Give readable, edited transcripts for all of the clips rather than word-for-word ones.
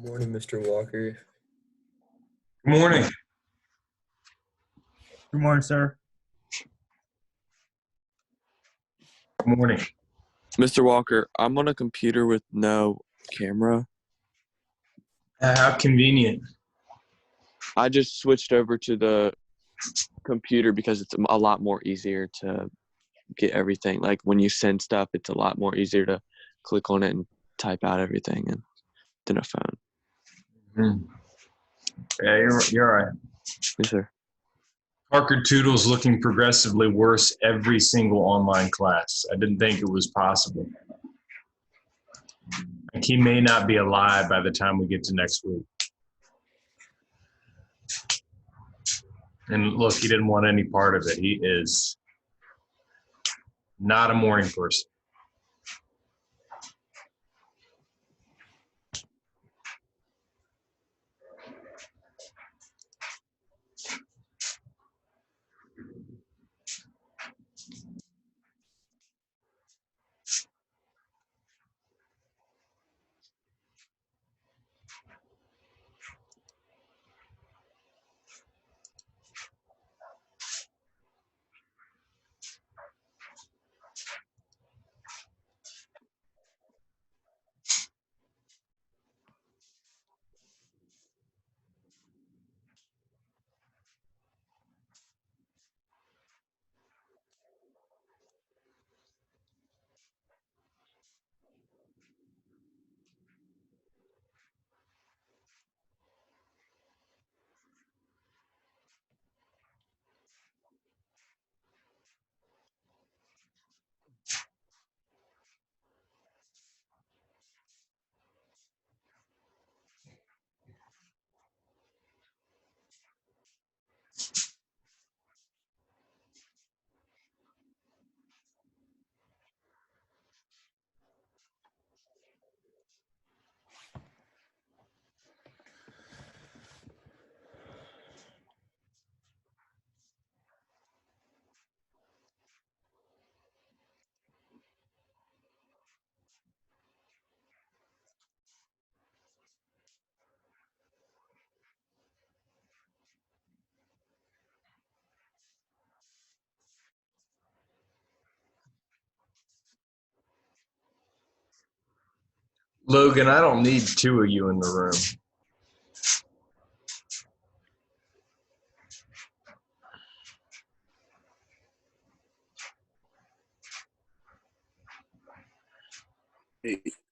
Morning, Mr. Walker. Good morning. Good morning, sir. Good morning. Mr. Walker, I'm on a computer with no camera. How convenient. I just switched over to the computer because it's a lot more easier to get everything. Like when you send stuff, it's a lot more easier to click on it and type out everything than a phone. Yeah, you're all right. Yes, sir. Parker Toodle's looking progressively worse every single online class. I didn't think it was possible. Like he may not be alive by the time we get to next week. And look, he didn't want any part of it. He is not a morning person. Logan, I don't need two of you in the room.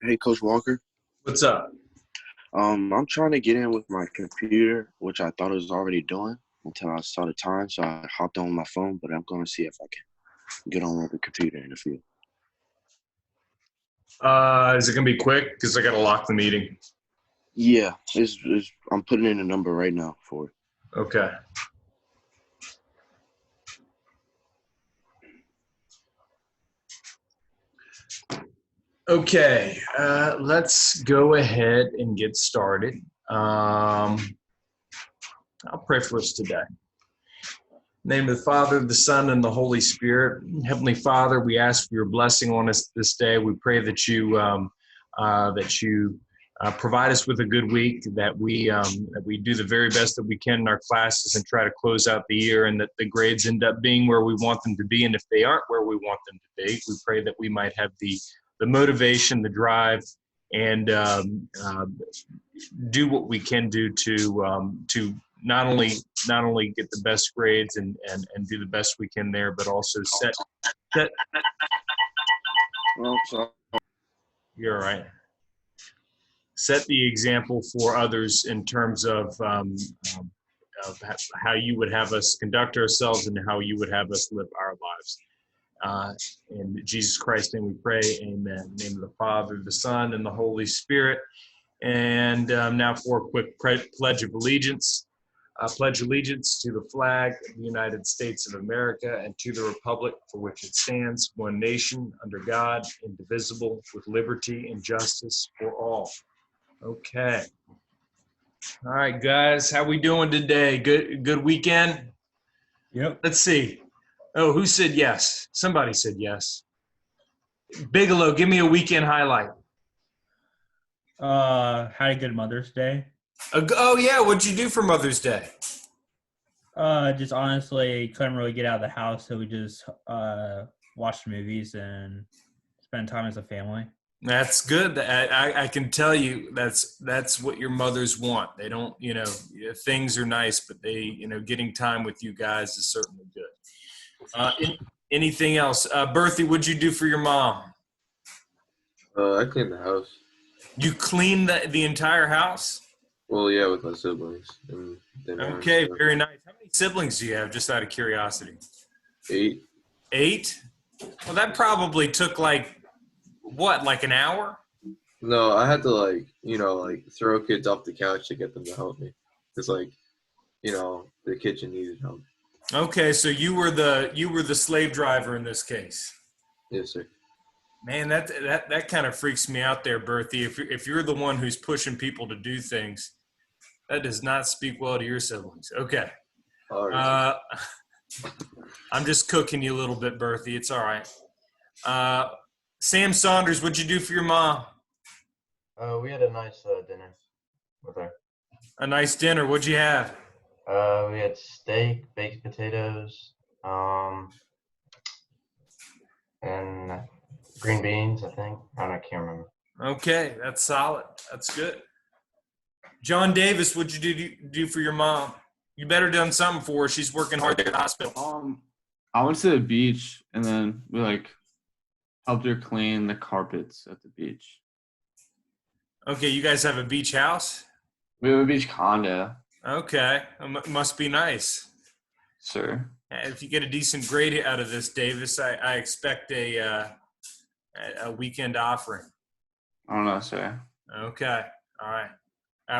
Hey, Coach Walker. What's up? I'm trying to get in with my computer, which I thought it was already doing until I saw the time. So I hopped on my phone, but I'm going to see if I can get on with the computer in a few. Is it going to be quick? Because I got to lock the meeting. Yeah, I'm putting in a number right now for it. Okay. Okay, let's go ahead and get started. I'll pray for us today. In the name of the Father, the Son, and the Holy Spirit. Heavenly Father, we ask for your blessing on us this day. We pray that you provide us with a good week, that we do the very best that we can in our classes and try to close out the year, and that the grades end up being where we want them to be. And if they aren't where we want them to be, we pray that we might have the motivation, the drive, and do what we can do to not only get the best grades and do the best we can there, but also set. Oh, sorry. You're all right. Set the example for others in terms of how you would have us conduct ourselves and how you would have us live our lives. In Jesus Christ's name we pray, amen. In the name of the Father, the Son, and the Holy Spirit. And now for a quick pledge of allegiance. I pledge allegiance to the flag of the United States of America and to the republic for which it stands, one nation, under God, indivisible, with liberty and justice for all. Okay. All right, guys, how we doing today? Good weekend? Yep. Let's see. Oh, who said yes? Somebody said yes. Bigelow, give me a weekend highlight. Had a good Mother's Day. Oh, yeah. What'd you do for Mother's Day? Just honestly couldn't really get out of the house, so we just watched movies and spent time as a family. That's good. I can tell you that's what your mothers want. They don't, things are nice, but they, getting time with you guys is certainly good. Anything else? Berthy, what'd you do for your mom? I cleaned the house. You cleaned the entire house? Well, yeah, with my siblings. Okay, very nice. How many siblings do you have, just out of curiosity? 8. 8? Well, that probably took like an hour? No, I had to throw kids off the couch to get them to help me. Because the kitchen needed help. Okay, so you were the slave driver in this case. Yes, sir. Man, that kind of freaks me out there, Berthy. If you're the one who's pushing people to do things, that does not speak well to your siblings. Okay. All right. I'm just cooking you a little bit, Berthy. It's all right. Sam Saunders, what'd you do for your mom? We had a nice dinner with her. A nice dinner. What'd you have? We had steak, baked potatoes, and green beans, I think. I can't remember. Okay, that's solid. That's good. John Davis, what'd you do for your mom? You better done something for her. She's working hard at the hospital. I went to the beach and then we helped her clean the carpets at the beach. Okay, you guys have a beach house? We have a beach condo. Okay, must be nice. Sir. If you get a decent grade out of this, Davis, I expect a weekend offering. I don't know, sir. Okay, all right.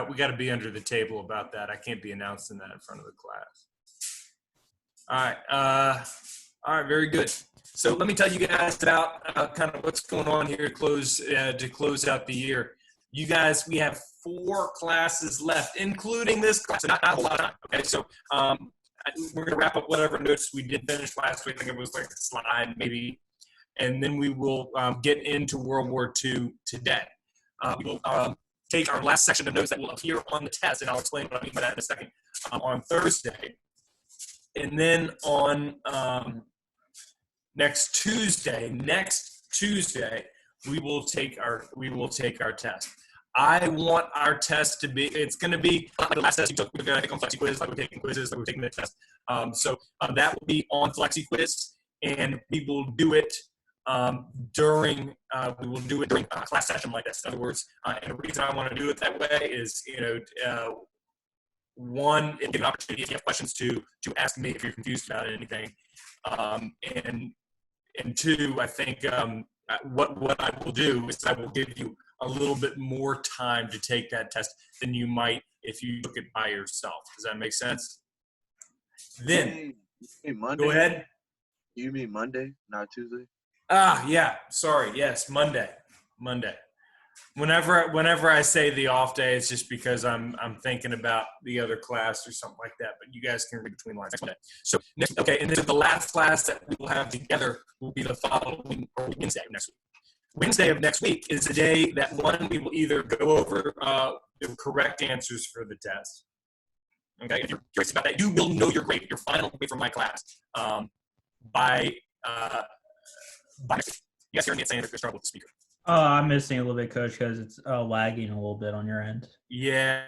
We got to be under the table about that. I can't be announcing that in front of the class. All right, very good. So let me tell you guys about kind of what's going on here to close out the year. You guys, we have 4 classes left, including this class. Not a whole lot of time. Okay, so we're going to wrap up whatever notes we did finish last week. I think it was like a slide maybe. And then we will get into World War II today. We will take our last section of notes that will appear on the test, and I'll explain what I mean by that in a second, on Thursday. And then on next Tuesday, we will take our test. I want our test to be, it's going to be like the last test you took. We're going to take on Flexi Quiz, like we're taking quizzes, like we're taking the test. So that will be on Flexi Quiz, and we will do it during a class session like this. In other words, and the reason I want to do it that way is, one, it gives an opportunity if you have questions to ask me if you're confused about anything, and two, I think what I will do is I will give you a little bit more time to take that test than you might if you took it by yourself. Does that make sense? Then, Monday? Go ahead. You mean Monday, not Tuesday? Yeah. Sorry. Yes, Monday. Whenever I say the off day, it's just because I'm thinking about the other class or something like that. But you guys can read between lines next Monday. So and then the last class that we will have together will be the following or Wednesday of next week. Wednesday of next week is the day that we will either go over the correct answers for the test. Okay, if you're curious about that, you will know your grade, your final grade from my class by next week. You guys hear me saying there's trouble with the speaker? I'm missing a little bit, Coach, because it's lagging a little bit on your end. Yeah.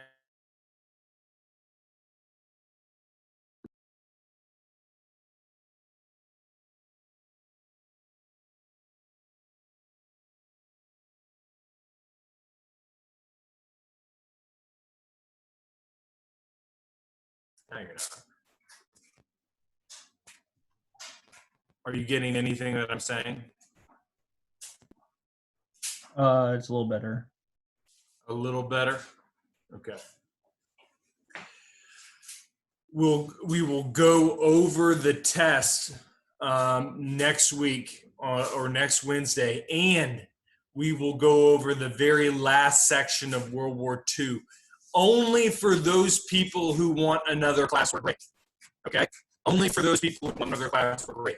Are you getting anything that I'm saying? It's a little better. A little better? Okay. We will go over the test next week or next Wednesday, and we will go over the very last section of World War II, only for those people who want another class for grade. Okay? Only for those people who want another class for grade.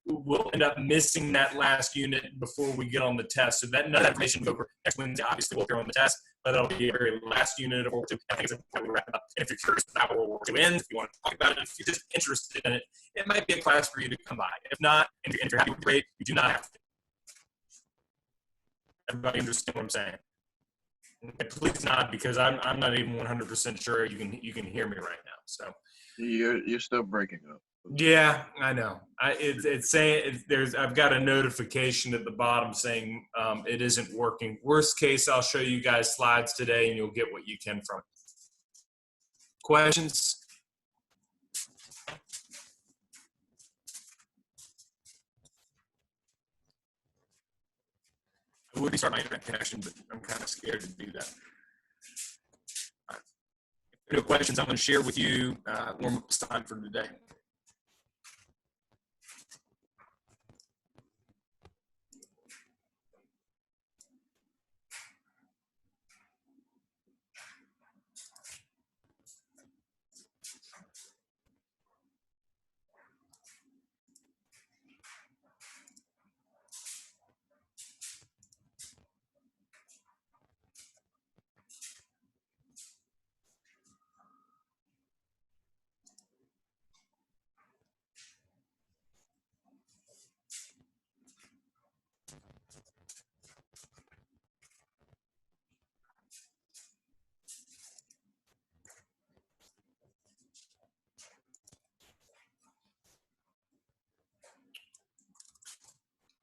We'll end up missing that last unit before we get on the test. So that none of that information will go over next Wednesday. Obviously, we'll appear on the test, but that'll be a very last unit of World War II. I think it's how we wrap it up. And if you're curious about World War II ends, if you want to talk about it, if you're just interested in it, it might be a class for you to come by. If not, and if you're happy with the grade, you do not have to. Everybody understand what I'm saying? Okay, please not, because I'm not even 100% sure you can hear me right now. So You're still breaking up. Yeah, I know. It's saying I've got a notification at the bottom saying it isn't working. Worst case, I'll show you guys slides today, and you'll get what you can from it. Questions? I would restart my internet connection, but I'm kind of scared to do that. All right. If there are no questions, I'm going to share with you warm-up time for today.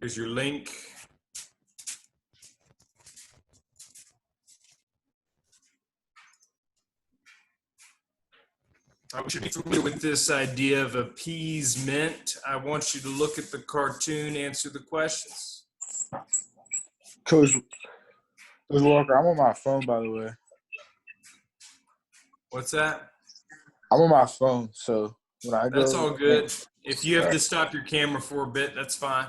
Here's your link. We should be familiar with this idea of appeasement. I want you to look at the cartoon, answer the questions. Coach Walker, I'm on my phone, by the way. What's that? I'm on my phone, so when I go. That's all good. If you have to stop your camera for a bit, that's fine.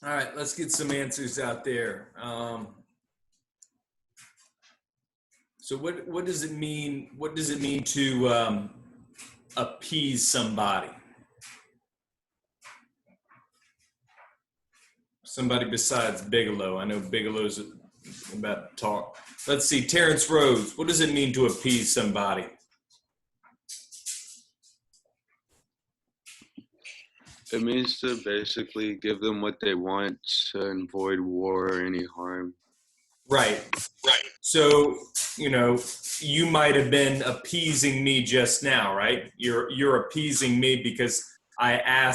All right, let's get some answers out there. So what does it mean? What does it mean to appease somebody? Somebody besides Bigelow. I know Bigelow's about to talk. Let's see, Terrence Rose. What does it mean to appease somebody? It means to basically give them what they want to avoid war or any harm. Right. So, you might have been appeasing me just now, right? You're appeasing me because I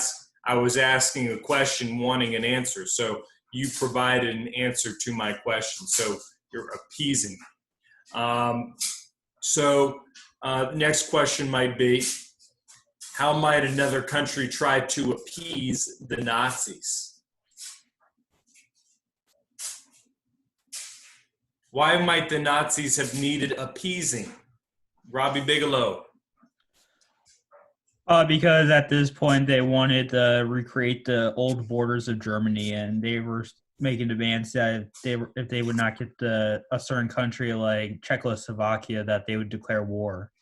was asking a question wanting an answer. So you provided an answer to my question. So you're appeasing me. Next question might be, how might another country try to appease the Nazis? Why might the Nazis have needed appeasing? Robbie Bigelow. Because at this point they wanted to recreate the old borders of Germany, and they were making demands that if they would not get a certain country like Czechoslovakia, that they would declare war.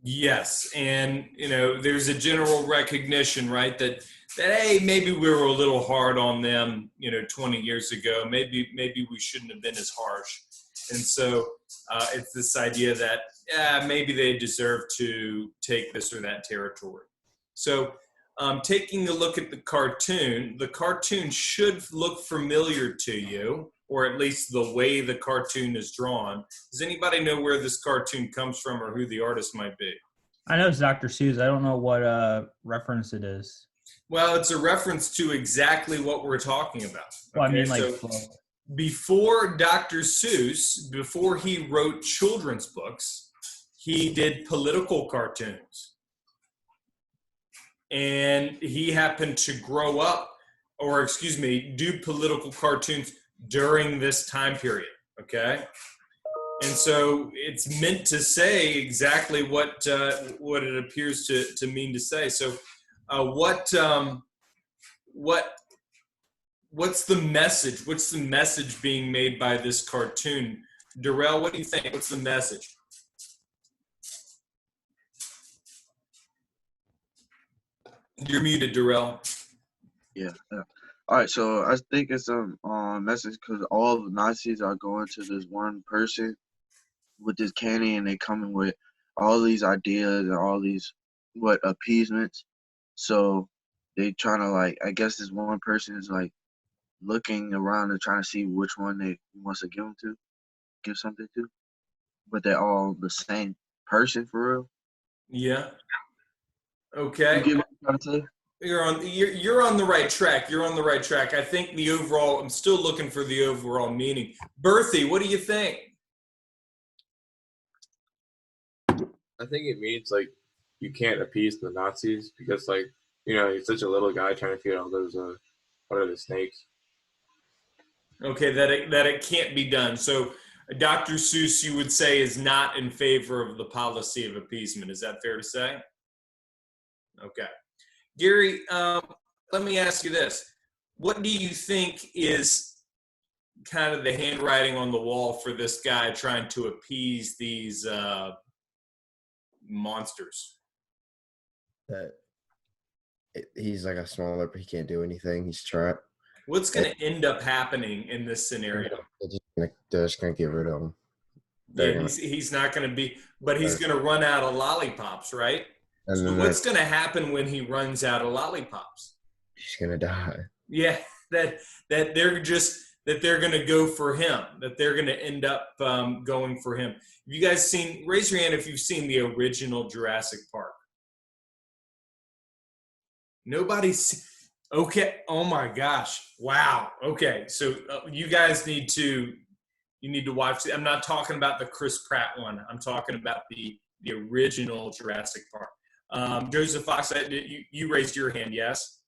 Yes, and there's a general recognition, right, that hey, maybe we were a little hard on them, 20 years ago. Maybe we shouldn't have been as harsh, and so it's this idea that maybe they deserve to take this or that territory. So, taking a look at the cartoon should look familiar to you, or at least the way the cartoon is drawn. Does anybody know where this cartoon comes from or who the artist might be? I know it's Dr. Seuss. I don't know what reference it is. Well, it's a reference to exactly what we're talking about. Well, Okay? I mean, like, so before Dr. Seuss, before he wrote children's books, he did political cartoons. And he happened to grow up, do political cartoons during this time period, okay? And so it's meant to say exactly what it appears to mean to say. So what's the message? What's the message being made by this cartoon? Darrell, what do you think? What's the message? You're muted, Darrell. Yeah. All right, so I think it's a message because all the Nazis are going to this one person with this candy, and they coming with all these ideas and all these appeasements. So they trying to I guess this one person is looking around and trying to see which one they wants to give something to, but they're all the same person for real. Yeah. Okay. You get what I'm trying to say? You're on the right track. You're on the right track. I think I'm still looking for the overall meaning. Berthie, what do you think? I think it means you can't appease the Nazis because you're such a little guy trying to figure out those what are the snakes. Okay, that it can't be done. So Dr. Seuss, you would say, is not in favor of the policy of appeasement. Is that fair to say? Okay. Gary, let me ask you this. What do you think is kind of the handwriting on the wall for this guy trying to appease these monsters? That he's like a smaller, but he can't do anything. He's trapped. What's going to end up happening in this scenario? They're just going to get rid of him. Yeah, he's not going to be, but he's going to run out of lollipops, right? So what's going to happen when he runs out of lollipops? He's going to die. Yeah, that they're going to go for him, that they're going to end up going for him. Have you guys raise your hand if you've seen the original Jurassic Park. Nobody's, okay, oh my gosh, wow. Okay, so you guys need to watch it. I'm not talking about the Chris Pratt one. I'm talking about the original Jurassic Park. Joseph Fox, you raised your hand, yes?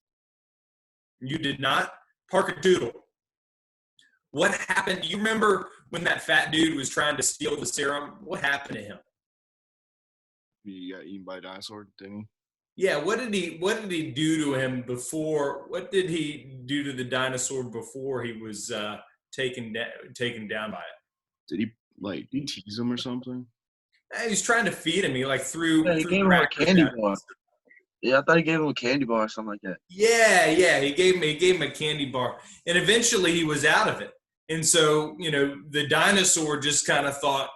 You did not? Parker Doodle. What happened? Do you remember when that fat dude was trying to steal the serum? What happened to him? He got eaten by a dinosaur, didn't Yeah, what did he do to him before? What did he do to the dinosaur before he was taken down by it? Did he like tease him or something? He was trying to feed him. He like threw Yeah, he gave him a crackers candy at him. bar. Yeah, I thought he gave him a candy bar or something like that. Yeah, he gave him a candy bar, and eventually he was out of it. And so, the dinosaur just kind of thought,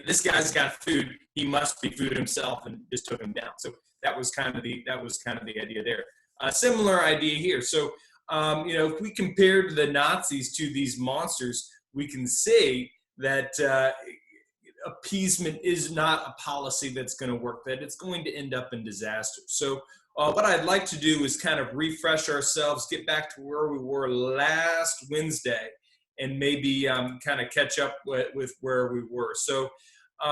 this guy's got food. He must be food himself, and just took him down. So that was kind of the idea there. Similar idea here. So, if we compared the Nazis to these monsters, we can see that appeasement is not a policy that's going to work, that it's going to end up in disaster. So what I'd like to do is kind of refresh ourselves, get back to where we were last Wednesday, and maybe kind of catch up with where we were. So so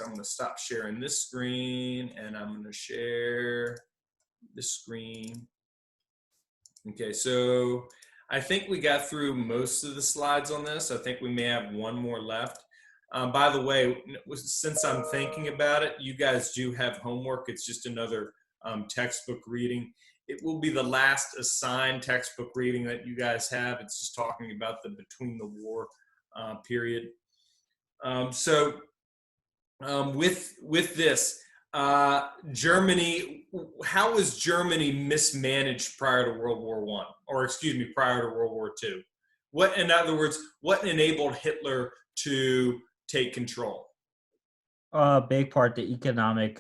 I'm going to stop sharing this screen, and I'm going to share this screen. Okay, so I think we got through most of the slides on this. I think we may have one more left. By the way, since I'm thinking about it, you guys do have homework. It's just another textbook reading. It will be the last assigned textbook reading that you guys have. It's just talking about the between the war period. With this, Germany, how was Germany mismanaged prior to World War I, or excuse me, prior to World War II? In other words, what enabled Hitler to take control? A big part, the economic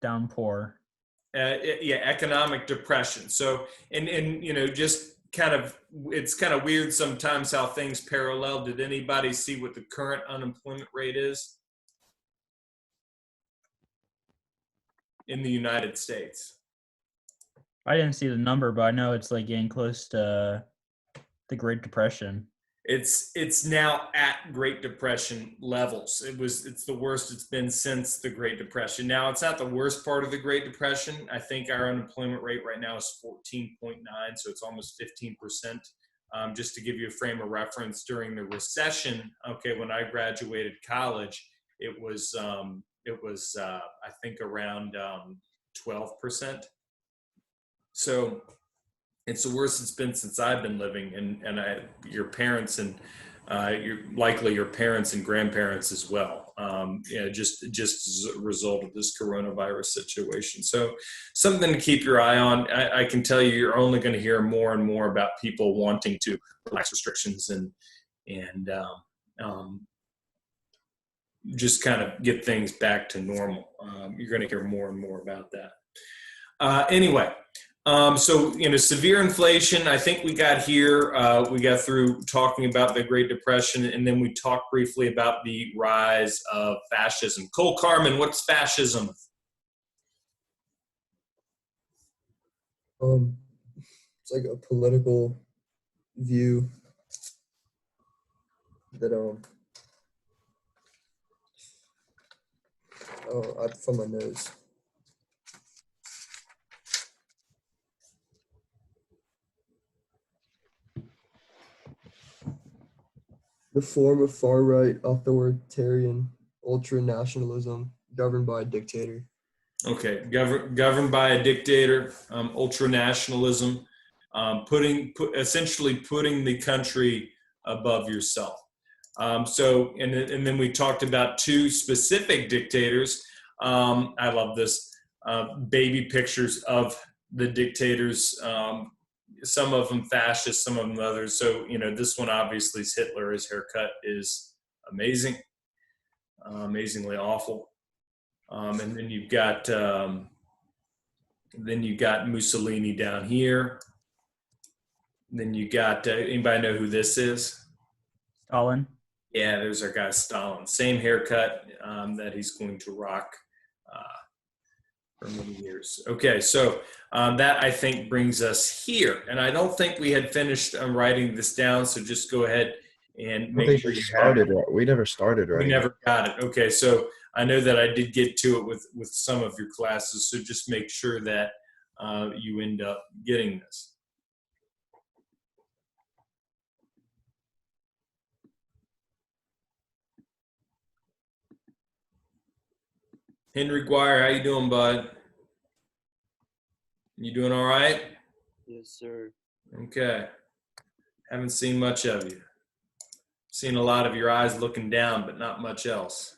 downpour. Economic depression. So, and just kind of, it's kind of weird sometimes how things parallel. Did anybody see what the current unemployment rate is in the United States? I didn't see the number, but I know it's like getting close to the Great Depression. It's now at Great Depression levels. It's the worst it's been since the Great Depression. Now, it's not the worst part of the Great Depression. I think our unemployment rate right now is 14.9, so it's almost 15%. Just to give you a frame of reference, during the recession, when I graduated college, it was I think around 12%. So it's the worst it's been since I've been living, and your parents and your parents and grandparents as well. Just as a result of this coronavirus situation. So something to keep your eye on. I can tell you're only going to hear more and more about people wanting to relax restrictions and just kind of get things back to normal. You're going to hear more and more about that. Anyway. Severe inflation, I think we got here, we got through talking about the Great Depression, and then we talked briefly about the rise of fascism. Cole Carmen, what's fascism? It's like a political view that, I have to find my nose. The form of far-right authoritarian ultra-nationalism governed by a dictator. Okay, governed by a dictator, ultra-nationalism, essentially putting the country above yourself. And then we talked about two specific dictators. I love this, baby pictures of the dictators. Some of them fascist, some of them others. So, this one obviously is Hitler. His haircut is amazing, amazingly awful. And then you've got Mussolini down here. Then you got anybody know who this is? Stalin. Yeah, there's our guy Stalin. Same haircut that he's going to rock for many years. Okay, so that I think brings us here, and I don't think we had finished writing this down. So just go ahead and make sure you started. We never started, right? We never got it. Okay, so I know that I did get to it with some of your classes. So just make sure that you end up getting this. Henry Guire, how you doing, bud? You doing all right? Yes, sir. Okay. Haven't seen much of you. Seen a lot of your eyes looking down, but not much else.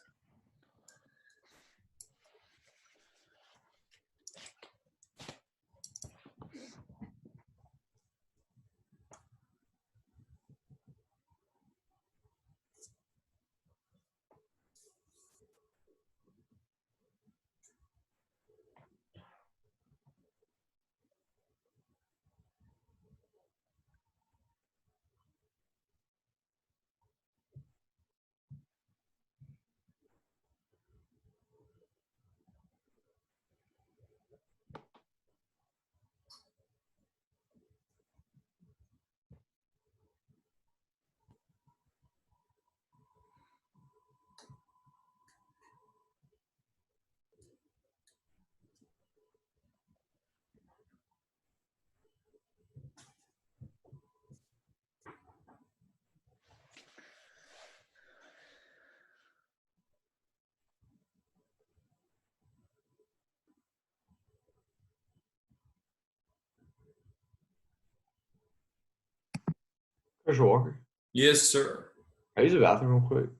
Coach Walker, Yes, sir. I use the bathroom real quick.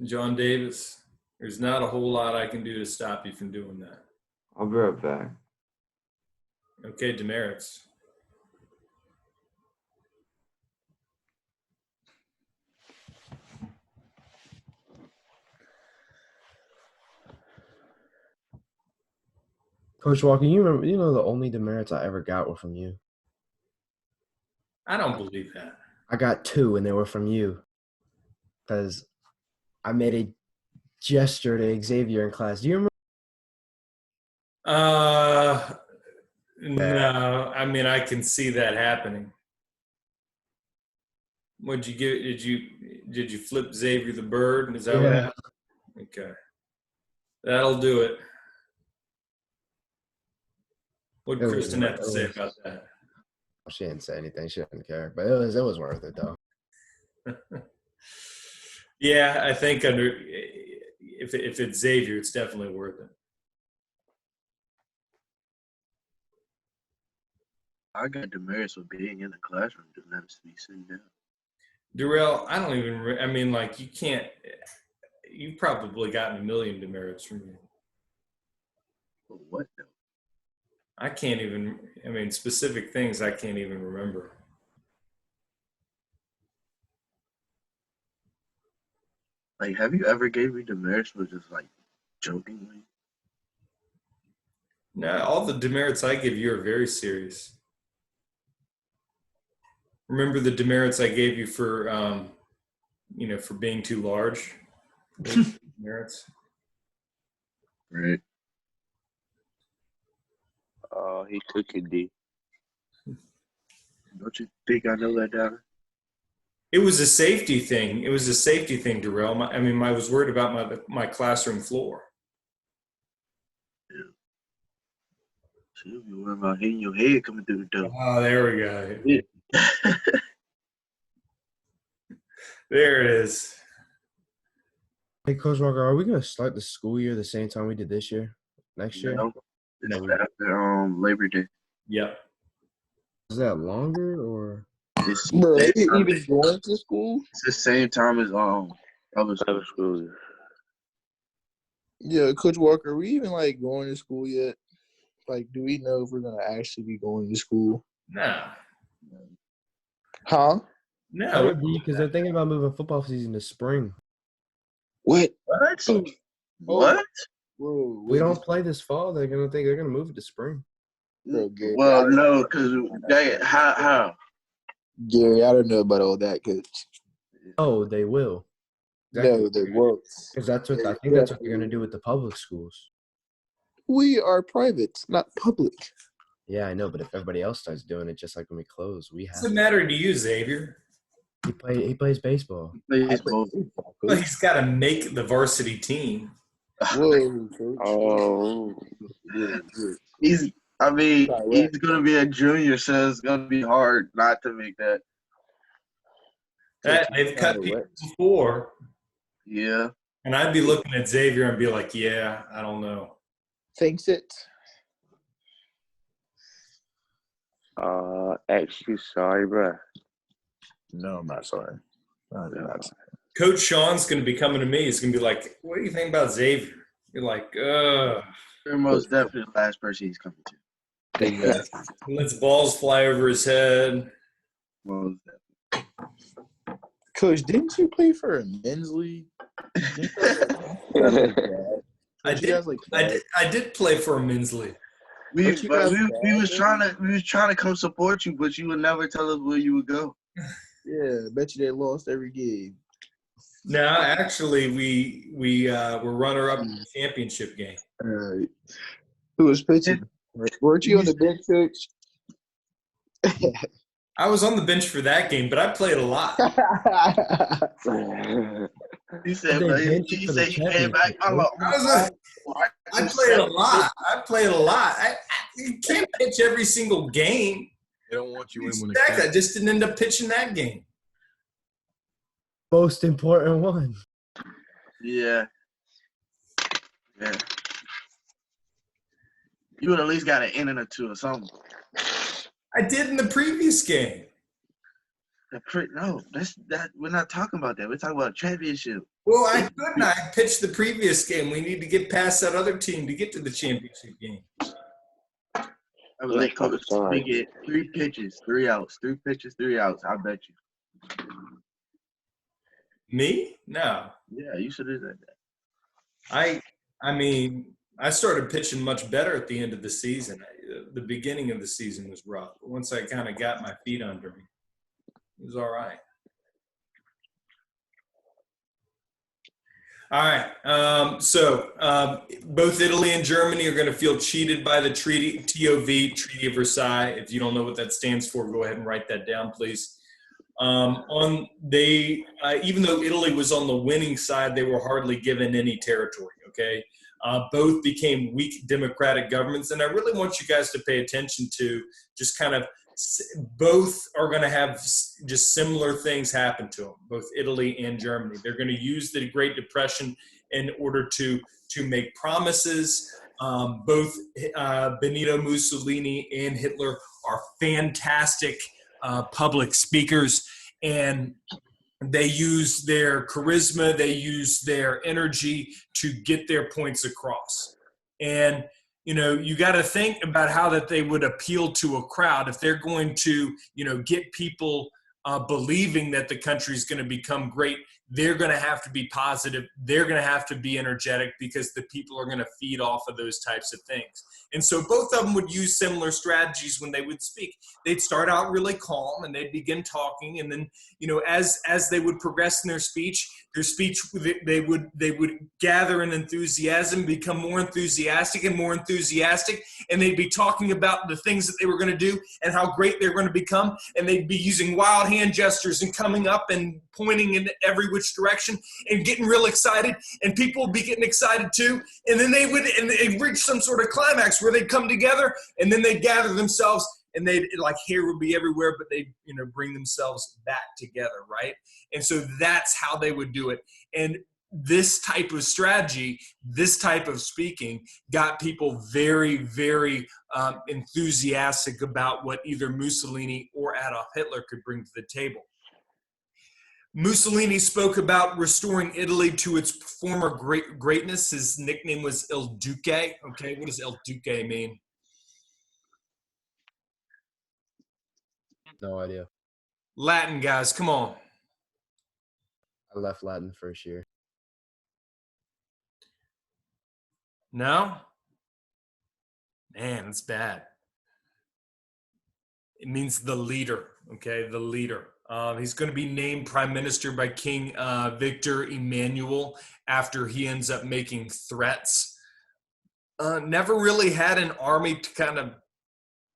John Davis, there's not a whole lot I can do to stop you from doing that. I'll be right back. Okay, demerits. Coach Walker, you remember? You know the only demerits I ever got were from you. I don't believe that. I got 2, and they were from you. Because I made a gesture to Xavier in class. Do you remember? No. I mean, I can see that happening. What'd you get? Did you flip Xavier the bird? Is that what Yeah. happened? Okay. That'll do it. What'd It was Kristen have to worth say it. about that? She didn't say anything. She didn't care. But it was worth it, though. Yeah, I think if it's Xavier, it's definitely worth it. I got demerits for being in the classroom, just not to be sitting down. Darrell, I don't even. I mean, like you can't. You've probably gotten a million demerits from me. For what though? I can't even. I mean, specific things I can't even remember. Like, have you ever gave me demerits for just like jokingly? No, all the demerits I give you are very serious. Remember the demerits I gave you for, for being too large? Demerits. Right. Oh, he took it, D. Don't you think I know that, Davin? It was a safety thing. It was a safety thing, Darrell. I was worried about my classroom floor. Yeah. So you be worried about hitting your head coming through the door. Oh, there we go. Yeah. There it is. Hey, Coach Walker, are we going to start the school year the same time we did this year? Next year? No, it's after Labor Day. Yep. Is that longer or? It's Bro, the you same time- even going to school? It's the same time as public school. Yeah, Coach Walker, are we even like going to school yet? Like, do we know if we're gonna actually be going to school? No. Huh? No. Because they're thinking about moving football season to spring. What? What? Oh. What? Whoa, We don't play this fall. They're gonna move it to spring. Bro, Gary, Well, no, because how? Gary, I don't know about all that, Coach. Oh, they will. No, they won't. Because I think that's what they're gonna do with the public schools. We are private, not public. Yeah, I know, but if everybody else starts doing it, just like when we close, we What's have. the matter to you, Xavier? He plays baseball. Baseball. Well, he's got to make the varsity team. Whoa, Coach. Oh. He's gonna be a junior, so it's gonna be hard not to make that. They've cut people before. Yeah. And I'd be looking at Xavier and be like, yeah, I don't know. Thinks it. Actually, sorry, bro. No, I'm not sorry. I did not. Coach Sean's going to be coming to me. He's going to be like, what do you think about Xavier? You're like, ugh. You're most definitely the last person he's coming to. Yeah. Lets balls fly over his head. Most Coach, didn't you play for a men's league? I did play for a men's league. We was trying to come support you, but you would never tell us where you would go. Yeah, bet you they lost every game. No, actually, we were runner-up in the championship game. All right. Who was pitching? Weren't you on the bench, Coach? I was on the bench for that game, but I played a lot. He said he came back. I played a lot. You can't pitch every single game. They don't want you in when I just didn't end up pitching that game. Most important one. Yeah. You would at least got an inning or two or something. I did in the previous game. No, we're not talking about that. We're talking about a championship. Well, I couldn't. I pitched the previous game. We need to get past that other team to get to the championship game. I was like, Coach, we get 3 pitches, 3 outs. 3 pitches, 3 outs. I bet you. Me? No. Yeah, you should have said that. I mean, I started pitching much better at the end of the season. The beginning of the season was rough. But once I kind of got my feet under me, it was all right. All right. So both Italy and Germany are going to feel cheated by the treaty, TOV, Treaty of Versailles. If you don't know what that stands for, go ahead and write that down, please. Even though Italy was on the winning side, they were hardly given any territory. Okay. Both became weak democratic governments, and I really want you guys to pay attention to just kind of both are going to have just similar things happen to them, both Italy and Germany. They're going to use the Great Depression in order to make promises. Both Benito Mussolini and Hitler are fantastic public speakers, and they use their charisma, they use their energy to get their points across. And you got to think about how that they would appeal to a crowd if they're going to, get people believing that the country is going to become great. They're going to have to be positive. They're going to have to be energetic because the people are going to feed off of those types of things. And so both of them would use similar strategies when they would speak. They'd start out really calm and they'd begin talking. And then, as they would progress in their speech, they would gather in enthusiasm, become more enthusiastic, and they'd be talking about the things that they were going to do and how great they're going to become, and they'd be using wild hand gestures and coming up and pointing in every which direction and getting real excited, and people would be getting excited too, and then they'd reach some sort of climax where they'd come together, and then they'd gather themselves, and they'd, like, hair would be everywhere, but they'd bring themselves back together, right? And so that's how they would do it. And this type of strategy, this type of speaking got people very, very enthusiastic about what either Mussolini or Adolf Hitler could bring to the table. Mussolini spoke about restoring Italy to its former greatness. His nickname was Il Duce. Okay, what does Il Duce mean? No idea. Latin, guys, come on. I left Latin first year. No? Man, it's bad. It means the leader, okay, the leader. He's going to be named prime minister by King Victor Emmanuel after he ends up making threats. Never really had an army to kind of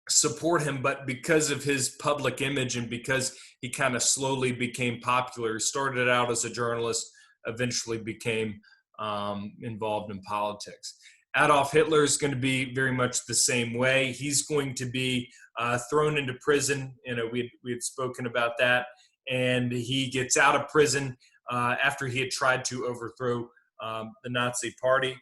support him, but because of his public image and because he kind of slowly became popular, started out as a journalist, eventually became involved in politics. Adolf Hitler is going to be very much the same way. He's going to be thrown into prison. We had spoken about that, and he gets out of prison after he had tried to overthrow the Nazi Party.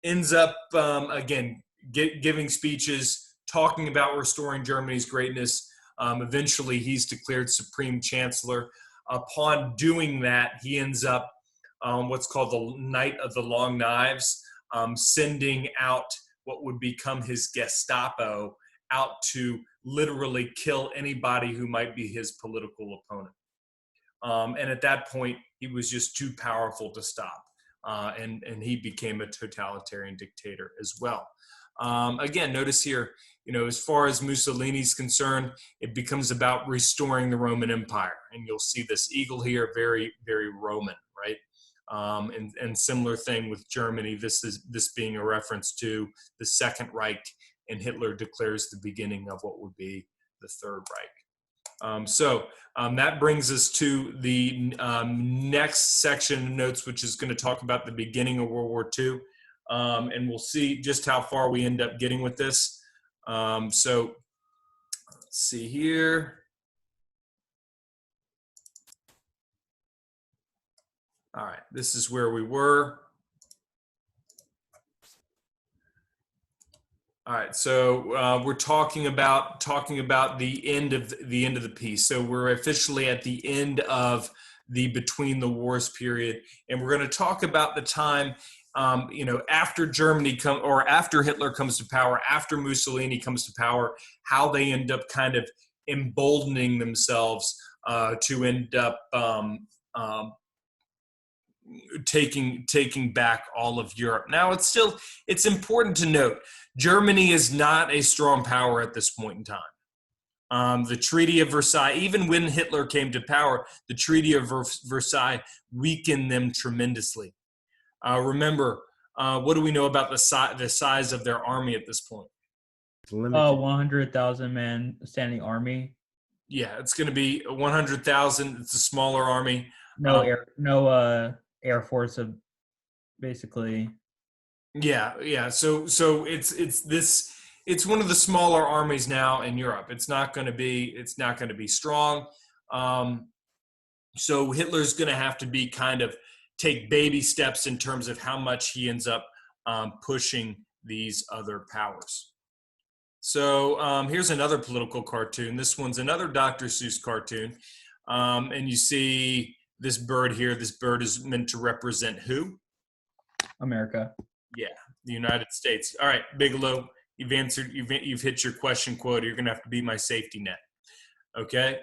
Ends up, again, giving speeches, talking about restoring Germany's greatness. Eventually, he's declared Supreme Chancellor. Upon doing that, he ends up what's called the Night of the Long Knives, sending out what would become his Gestapo out to literally kill anybody who might be his political opponent. And at that point, he was just too powerful to stop. And he became a totalitarian dictator as well. Again, notice here, as far as Mussolini's concerned, it becomes about restoring the Roman Empire. And you'll see this eagle here, very, very Roman, right? And similar thing with Germany, this being a reference to the Second Reich, and Hitler declares the beginning of what would be the Third Reich. So that brings us to the next section of notes, which is going to talk about the beginning of World War II. And we'll see just how far we end up getting with this. So let's see here. All right, this is where we were. All right, so we're talking about the end of the piece. So we're officially at the end of the between the wars period, and we're going to talk about the time, after Germany after Hitler comes to power, after Mussolini comes to power, how they end up kind of emboldening themselves to end up taking back all of Europe. Now, it's important to note, Germany is not a strong power at this point in time. The Treaty of Versailles, even when Hitler came to power, the Treaty of Versailles weakened them tremendously. Remember, what do we know about the size of their army at this point? 100,000 man standing army. Yeah, it's going to be 100,000. It's a smaller army. No air force of basically. Yeah. So it's one of the smaller armies now in Europe. It's not going to be strong. So Hitler's going to have to be kind of take baby steps in terms of how much he ends up pushing these other powers. So here's another political cartoon. This one's another Dr. Seuss cartoon. And you see this bird here. This bird is meant to represent who? America. Yeah, the United States. All right, Bigelow, you've hit your question quota. You're going to have to be my safety net. Okay,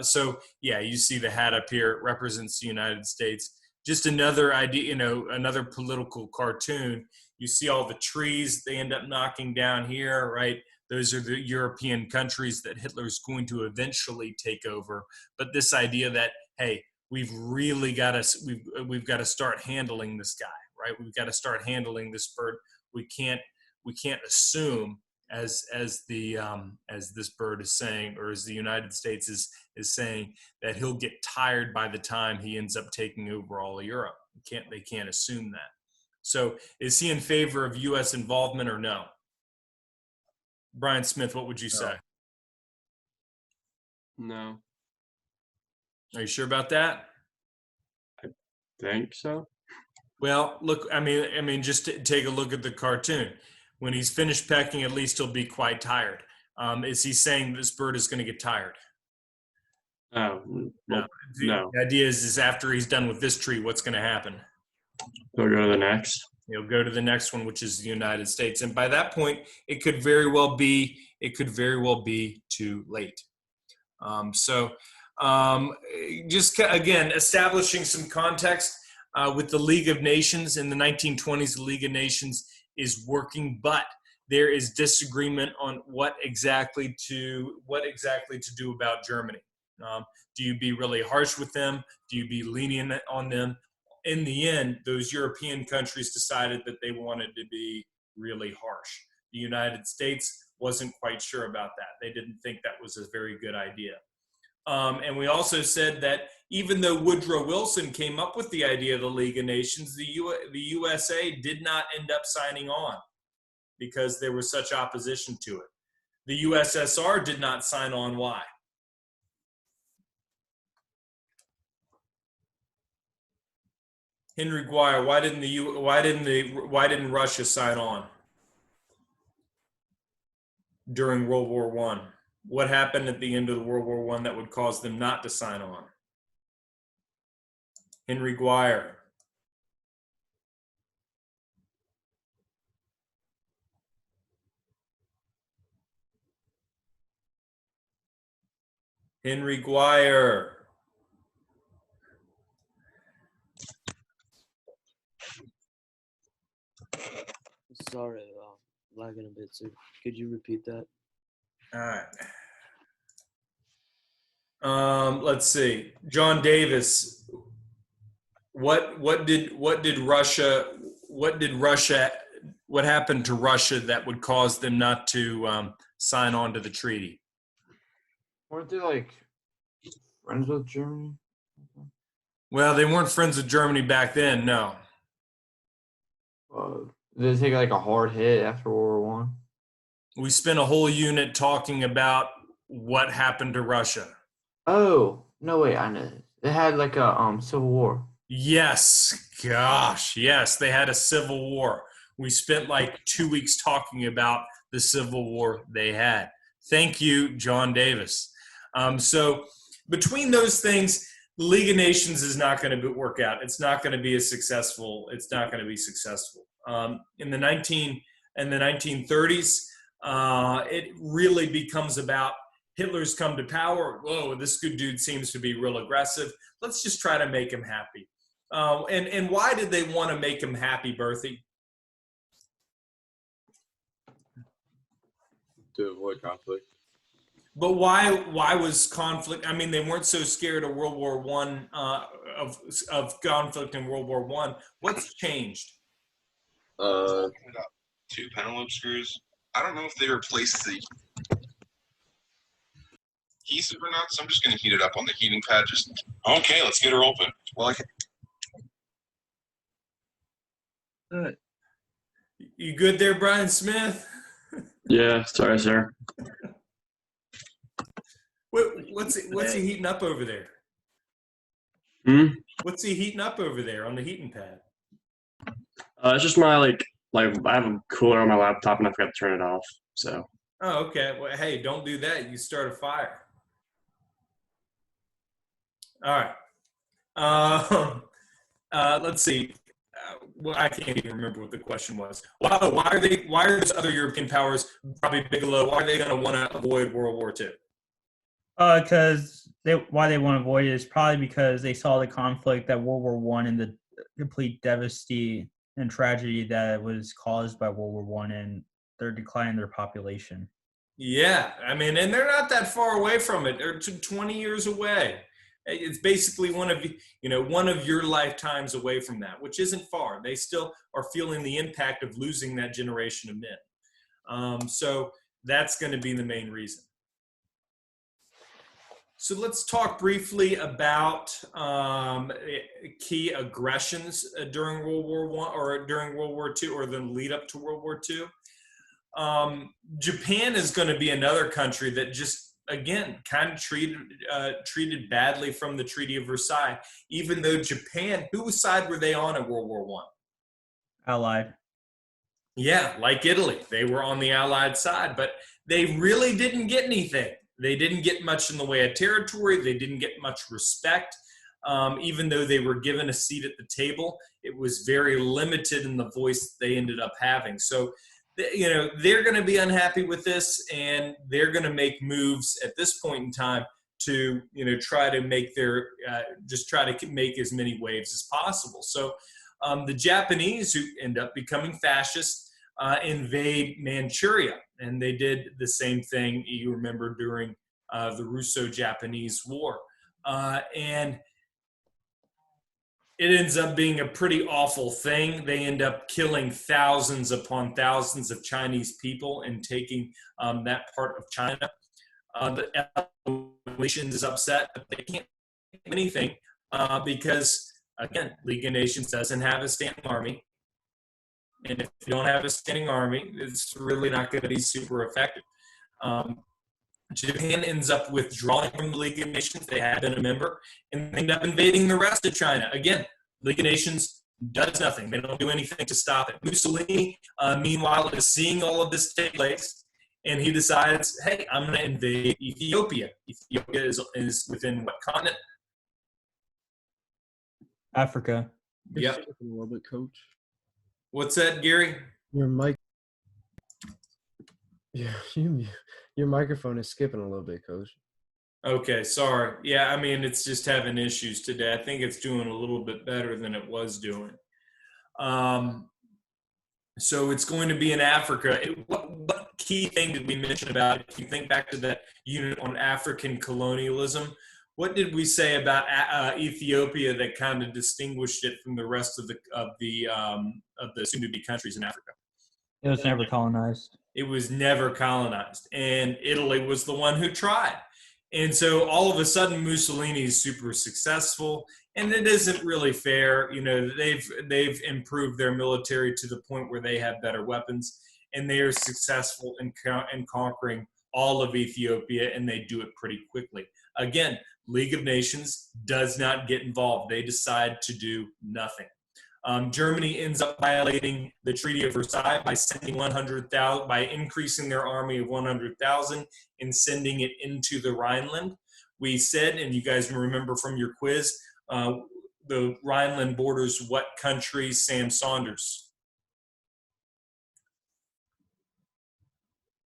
so yeah, you see the hat up here. It represents the United States. Just another idea, another political cartoon. You see all the trees they end up knocking down here, right? Those are the European countries that Hitler's going to eventually take over. But this idea that, hey, we've got to start handling this guy, right? We've got to start handling this bird. We can't assume, as this bird is saying, or as the United States is saying, that he'll get tired by the time he ends up taking over all of Europe. They can't assume that. So is he in favor of U.S. involvement or no? Brian Smith, what would you say? No. Are you sure about that? I think so. Well, look, I mean, just take a look at the cartoon. When he's finished pecking, at least he'll be quite tired. Is he saying this bird is going to get tired? No. The idea is after he's done with this tree, what's going to happen? We'll go to the next. He'll go to the next one, which is the United States. And by that point, it could very well be too late. Just again, establishing some context with the League of Nations in the 1920s, the League of Nations is working, but there is disagreement on what exactly to do about Germany. Do you be really harsh with them? Do you be lenient on them? In the end, those European countries decided that they wanted to be really harsh. The United States wasn't quite sure about that. They didn't think that was a very good idea. And we also said that even though Woodrow Wilson came up with the idea of the League of Nations, the USA did not end up signing on because there was such opposition to it. The USSR did not sign on. Why? Henry Guire, why didn't Russia sign on during World War One? What happened at the end of the World War One that would cause them not to sign on? Henry Guire. Henry Guire. Sorry, lagging a bit. So could you repeat that? All right. Let's see. John Davis. What happened to Russia that would cause them not to sign on to the treaty? Weren't they like friends with Germany? Well, they weren't friends with Germany back then, no. Did they take like a hard hit after World War One? We spent a whole unit talking about what happened to Russia. Oh, no, wait, I know. They had like a civil war. Yes, gosh, yes, they had a civil war. We spent like 2 weeks talking about the civil war they had. Thank you, John Davis. So between those things, the League of Nations is not going to work out. It's not going to be successful. It's not going to be successful. In the 1930s, it really becomes about Hitler's come to power. Whoa, this good dude seems to be real aggressive. Let's just try to make him happy. And why did they want to make him happy, Berthie? To avoid conflict. But why was conflict? I mean, they weren't so scared of World War One of conflict in World War One. What's changed? Two pendulum screws. I don't know if they replaced the adhesive or not, so I'm just going to heat it up on the heating pad. Okay, let's get her open. Well, Good. You good there, Brian Smith? Yeah, sorry, sir. What's he heating up over there? What's he heating up over there on the heating pad? It's just my like I have a cooler on my laptop and I forgot to turn it off. So. Oh, okay. Well, hey, don't do that. You start a fire. All right. Let's see. Well, I can't even remember what the question was. Why are those other European powers, probably Bigelow, why are they going to want to avoid World War II? Because why they want to avoid it is probably because they saw the conflict that World War One and the complete devastation and tragedy that was caused by World War One and their decline in their population. Yeah, I mean, and they're not that far away from it. They're 20 years away. It's basically one of your lifetimes away from that, which isn't far. They still are feeling the impact of losing that generation of men. So that's going to be the main reason. So let's talk briefly about key aggressions during World War I or during World War II or the lead up to World War II. Japan is going to be another country that just, again, kind of treated badly from the Treaty of Versailles, even though Japan, whose side were they on in World War I? Allied. Yeah, like Italy. They were on the Allied side, but they really didn't get anything. They didn't get much in the way of territory. They didn't get much respect. Even though they were given a seat at the table, it was very limited in the voice they ended up having. So, they're going to be unhappy with this, and they're going to make moves at this point in time to, try to make try to make as many waves as possible. So the Japanese, who end up becoming fascist, invade Manchuria, and they did the same thing, you remember, during the Russo-Japanese War. And it ends up being a pretty awful thing. They end up killing thousands upon thousands of Chinese people and taking that part of China. The nation is upset, but they can't do anything because, again, League of Nations doesn't have a standing army. And if you don't have a standing army, it's really not going to be super effective. Japan ends up withdrawing from the League of Nations. They had been a member, and they end up invading the rest of China. Again, League of Nations does nothing. They don't do anything to stop it. Mussolini, meanwhile, is seeing all of this take place, and he decides, hey, I'm going to invade Ethiopia. Ethiopia is within what continent? Africa. Yep. A little bit, coach. What's that, Gary? Your mic. Yeah, your microphone is skipping a little bit, Coach. Okay, sorry. Yeah, I mean, it's just having issues today. I think it's doing a little bit better than it was doing. So it's going to be in Africa. What key thing did we mention about it? If you think back to that unit on African colonialism, what did we say about Ethiopia that kind of distinguished it from the rest of the soon-to-be countries in Africa? It was never colonized. It was never colonized, and Italy was the one who tried. And so all of a sudden, Mussolini is super successful, and it isn't really fair. You know, they've improved their military to the point where they have better weapons, and they are successful in conquering all of Ethiopia, and they do it pretty quickly. Again, League of Nations does not get involved. They decide to do nothing. Germany ends up violating the Treaty of Versailles by sending 100,000, by increasing their army of 100,000 and sending it into the Rhineland. We said, and you guys remember from your quiz, the Rhineland borders what country, Sam Saunders?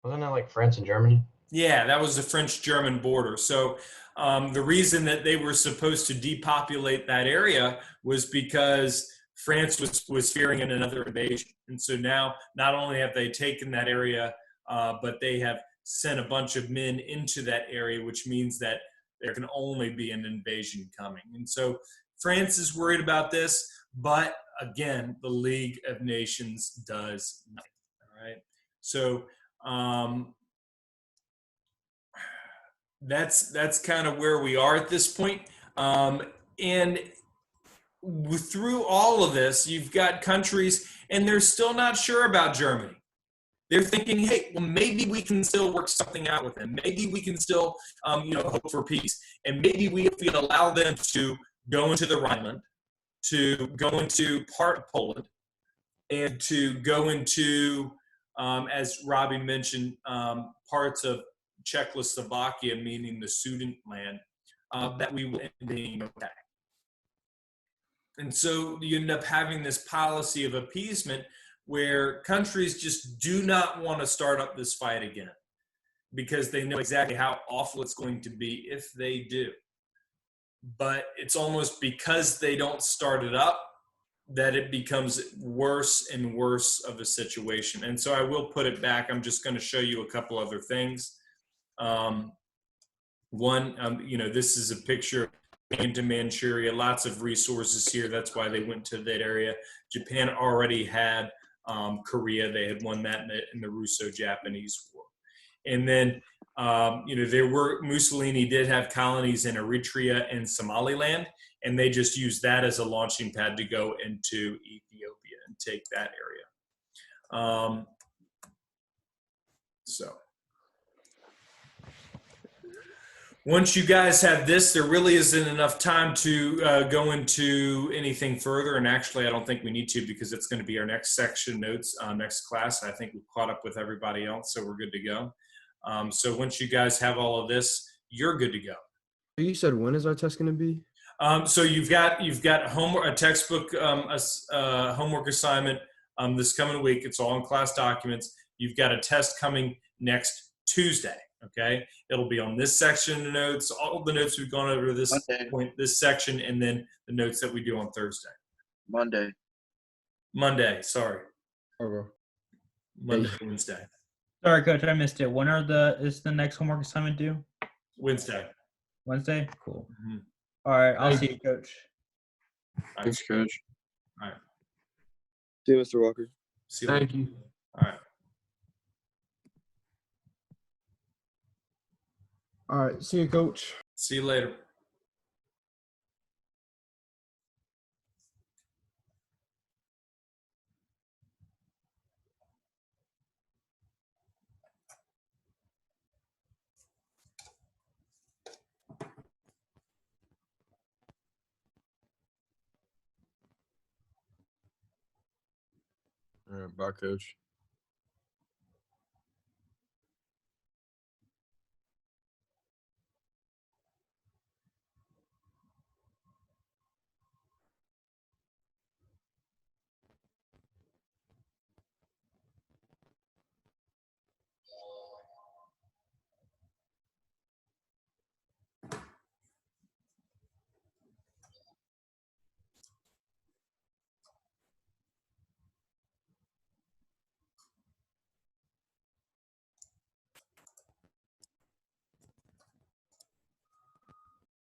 Wasn't it like France and Germany? Yeah, that was the French-German border. So the reason that they were supposed to depopulate that area was because France was fearing another invasion. And so now not only have they taken that area, but they have sent a bunch of men into that area, which means that there can only be an invasion coming. And so France is worried about this, but again, the League of Nations does nothing. All right. So that's kind of where we are at this point. And through all of this, you've got countries, and they're still not sure about Germany. They're thinking, hey, well, maybe we can still work something out with them. Maybe we can still, hope for peace. And maybe if we allow them to go into the Rhineland, to go into part of Poland, and to go into, as Robbie mentioned, parts of Czechoslovakia, meaning the Sudetenland, that we will end being okay. And so you end up having this policy of appeasement where countries just do not want to start up this fight again because they know exactly how awful it's going to be if they do. But it's almost because they don't start it up that it becomes worse and worse of a situation. And so I will put it back. I'm just going to show you a couple other things. This is a picture into Manchuria, lots of resources here. That's why they went to that area. Japan already had Korea. They had won that in the Russo-Japanese War. And then, Mussolini did have colonies in Eritrea and Somaliland, and they just used that as a launching pad to go into Ethiopia and take that area. Once you guys have this, there really isn't enough time to go into anything further. And actually, I don't think we need to because it's going to be our next section notes, next class. I think we've caught up with everybody else, so we're good to go. So once you guys have all of this, you're good to go. You said when is our test going to be? So you've got homework, a textbook, homework assignment this coming week. It's all in class documents. You've got a test coming next Tuesday. Okay, it'll be on this section of notes, all the notes we've gone over this point, this section, and then the notes that we do on Thursday. Monday, sorry. Okay. Monday, Wednesday. Sorry, Coach, I missed it. When is the next homework assignment due? Wednesday. Wednesday? Cool. Mm-hmm. All right, I'll see you, Coach. Thanks, Coach. All right. See you, Mr. Walker. See you Thank later. you. All right. All right. See you, Coach. See you later. All right, bye, coach.